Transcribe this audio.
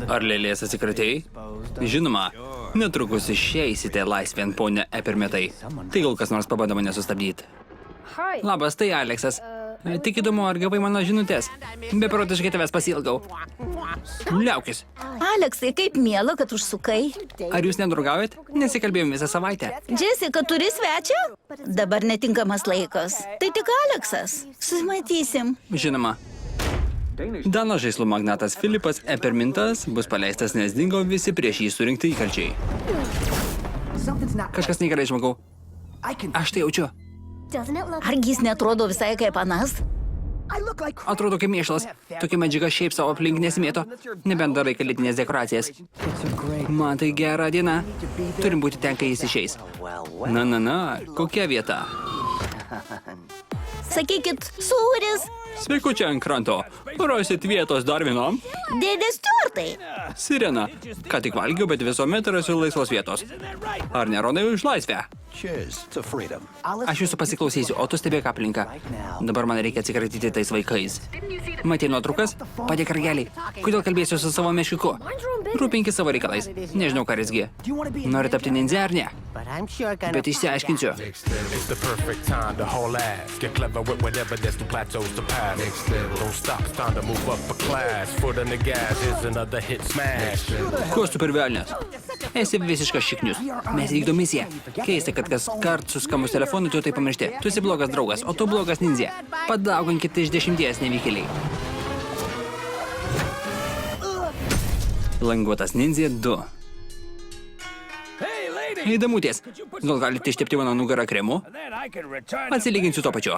Ar lėlės atsikratėjai? Žinoma, netrukus išeisite laisvėn, ponia Epermetai. Tai gal kas nors pabando mane sustabdyti. Labas, tai Aleksas. Tik įdomu, ar gavai mano žinutės? Beprotiškai tavęs pasilgau. Liaukis. Aleksai, kaip miela, kad užsukai. Ar jūs nedraugaujat? Nesikalbėjom visą savaitę. Jessica, turi svečią? Dabar netinkamas laikas. Tai tik Aleksas. Susimatysim. Žinoma. Dano žaislų magnatas Filipas Epermintas bus paleistas, nes dingo visi prieš jį surinkti įkalčiai. Kažkas negerai, žmogau. Aš tai jaučiu. Argi jis netrodo visai kaip anas? Atrodo kaip mėšlas. Tokia medžiaga šiaip savo aplink nesimėto. Nebent darai kalėdinės dekoracijas. Man tai gera diena. Turim būti ten, kai jis išeis. Na, kokia vieta? Sakykit, sūris. Sveikučiai ant kranto. Rasit vietos dar vienam? Dėdė Stiuartai. Sirena. Ką tik valgiau, bet visuomet rasiu laisvos vietos. Ar nerodai už laisvę? Aš jūsų pasiklausysiu, o tu stebėk aplinką. Dabar man reikia atsikratyti tais vaikais. Matei nuotrukas? Padėk ragelį. Kodėl kalbėsiu su savo meškiuku? Rūpinkis savo reikalais. Nežinau, ką risgi. Nori tapti ninja ar ne? Bet išsiaiškinsiu. Kuo super velnias? Esi visiškas šiknius. Mes vykdom misiją. Keista, kad kas kart suskamus telefonu, tu tai pamiršti. Tu esi blogas draugas, o tu blogas ninja. Padauginkit iš 10 nevykėliai. Languotas ninja 2. Įdomutės. Gal galite ištepti mano nugarą kremu? Atsilyginsiu to pačiu.